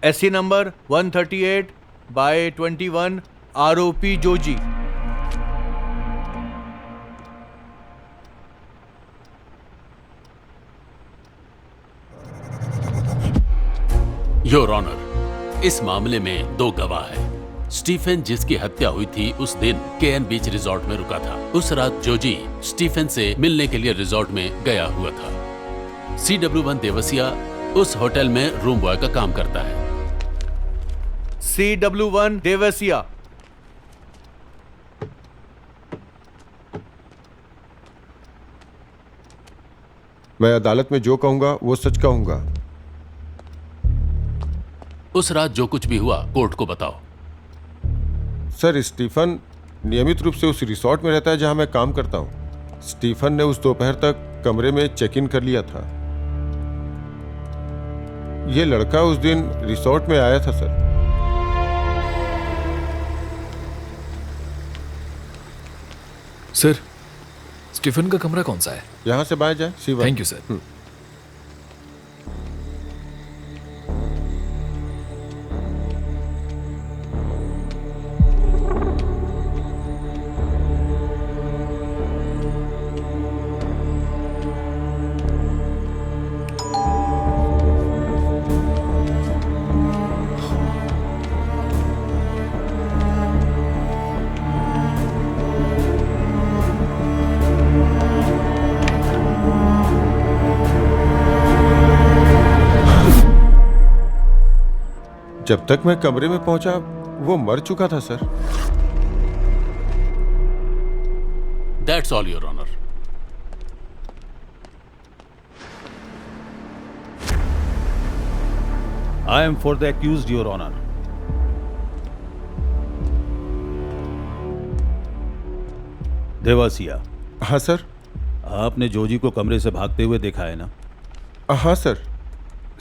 SC number 138/21 ROP Joji. Your honour, इस मामले में दो गवाह हैं। स्टीफन, जिसकी हत्या हुई थी, उस दिन केएन बीच रिजॉर्ट में रुका था। उस रात जोजी स्टीफन से मिलने के लिए रिजॉर्ट में गया हुआ था। CW1 देवसिया उस होटल में रूम बॉय का काम करता है। CW1 देवसिया। मैं अदालत में जो कहूंगा वो सच कहूंगा। उस रात जो कुछ भी हुआ कोर्ट को बताओ। सर, स्टीफन नियमित रूप से उस रिसोर्ट में रहता है जहां मैं काम करता हूं। स्टीफन ने उस दोपहर तक कमरे में चेक इन कर लिया था। ये लड़का उस दिन रिसोर्ट में आया था सर। सर, स्टीफन का कमरा कौन सा है? यहां से बाएं जाए, C1। Thank you sir. जब तक मैं कमरे में पहुंचा वो मर चुका था sir. That's all your honour. I am for the accused, Your Honor. Devasia, हाँ सर। आपने जोजी को कमरे से भागते हुए देखा है ना? हाँ सर।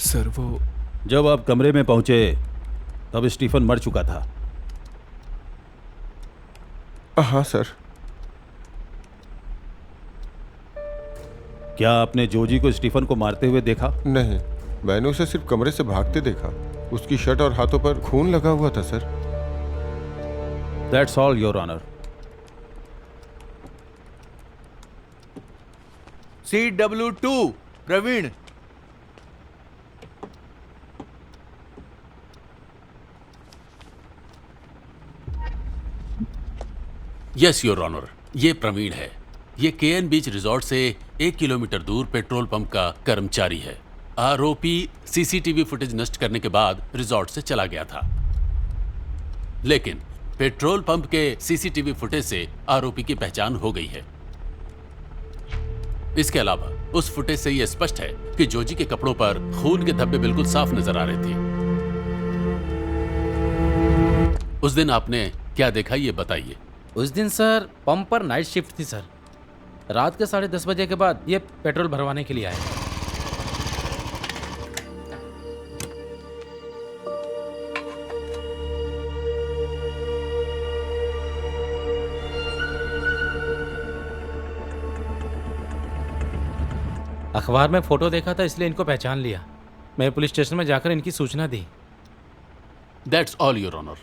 सर, वो जब आप कमरे में पहुंचे तब स्टीफन मर चुका था। हाँ सर। क्या आपने जोजी को स्टीफन को मारते हुए देखा? नहीं, मैंने उसे सिर्फ कमरे से भागते देखा। उसकी शर्ट और हाथों पर खून लगा हुआ था sir. That's all, your honour. CW2 Praveen. Yes your honour, ये प्रवीण है। ये केएन बीच रिजॉर्ट से 1 किलोमीटर दूर पेट्रोल पंप का कर्मचारी है। आरोपी CCTV फुटेज नष्ट करने के बाद रिजॉर्ट से चला गया था, लेकिन पेट्रोल पंप के CCTV फुटेज से आरोपी की पहचान हो गई है। इसके अलावा उस फुटेज से यह स्पष्ट है कि जोजी के कपड़ों पर खून के धब्बे बिल्कुल साफ नजर आ रहे थे। उस दिन आपने क्या देखा, ये बताइए। उस दिन सर पंप पर नाइट शिफ्ट थी सर। रात के 10:30 बजे के बाद ये पेट्रोल भरवाने के लिए आए। अखबार में फोटो देखा था इसलिए इनको पहचान लिया। मैं पुलिस स्टेशन में जाकर इनकी सूचना दी। That's all your honour.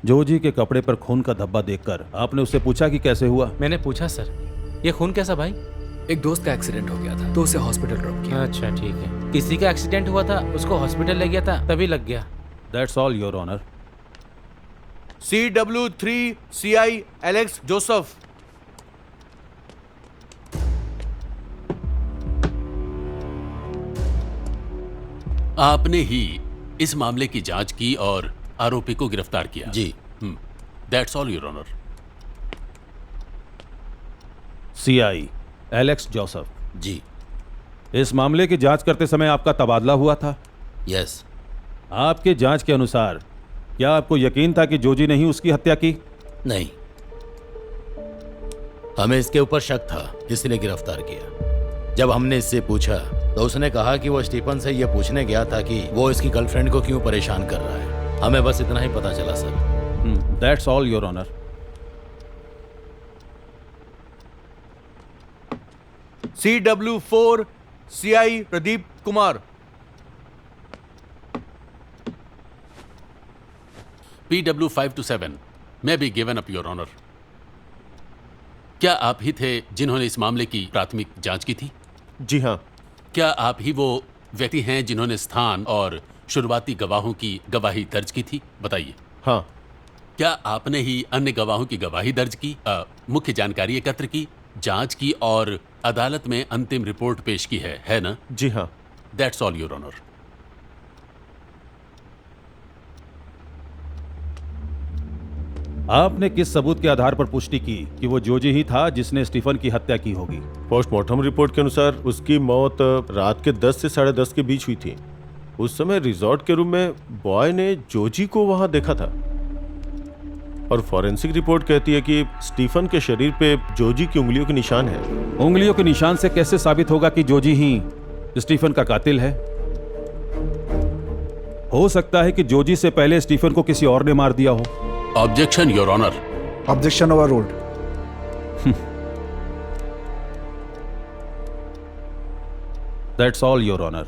Joji के कपड़े पर खून का धब्बा देखकर आपने उससे पूछा कि कैसे हुआ? मैंने पूछा सर, ये खून कैसा भाई? एक दोस्त का एक्सीडेंट हो गया था तो उसे हॉस्पिटल ड्रॉप किया। अच्छा ठीक है, किसी का एक्सीडेंट हुआ था, उसको हॉस्पिटल ले गया था, तभी लग गया। That's all, your honour. CW3 CI Alex Joseph. आपने ही इस मामले की जांच की और आरोपी को गिरफ्तार किया? जी। That's all your honour. CI Alex Joseph. जी। इस मामले की जांच करते समय आपका तबादला हुआ था? यस। आपके जांच के अनुसार क्या आपको यकीन था कि जोजी ने ही उसकी हत्या की? नहीं, हमें इसके ऊपर शक था, इसलिए गिरफ्तार किया। जब हमने इससे पूछा तो उसने कहा कि वो स्टीफन से यह पूछने गया था कि वो इसकी गर्लफ्रेंड को क्यों परेशान कर रहा है। हमें बस इतना ही पता चला sir. That's all your honour. CW4 CI Pradeep Kumar. PW 527 may be given up, Your Honor. क्या आप ही थे जिन्होंने इस मामले की प्राथमिक जांच की थी? जी हाँ। क्या आप ही वो व्यक्ति हैं जिन्होंने स्थान और शुरुआती गवाहों की गवाही दर्ज की थी? बताइए। हाँ क्या आपने ही अन्य गवाहों की गवाही दर्ज की, मुख्य जानकारी एकत्र की, जांच की और अदालत में अंतिम रिपोर्ट पेश की है ना? जी हाँ। That's all, your honour. आपने किस सबूत के आधार पर पुष्टि की कि वो जोजी ही था जिसने स्टीफन की हत्या की होगी? पोस्टमार्टम रिपोर्ट के अनुसार उसकी मौत रात के 10 से 10:30 के बीच हुई थी। उस समय रिजॉर्ट के रूम में बॉय ने जोजी को वहां देखा था और फॉरेंसिक रिपोर्ट कहती है कि स्टीफन के शरीर पे जोजी की उंगलियों के निशान है। उंगलियों के निशान से कैसे साबित होगा कि जोजी ही स्टीफन का कातिल है? हो सकता है कि जोजी से पहले स्टीफन को किसी और ने मार दिया हो। Objection, your honour. Objection overruled. That's all, your honour.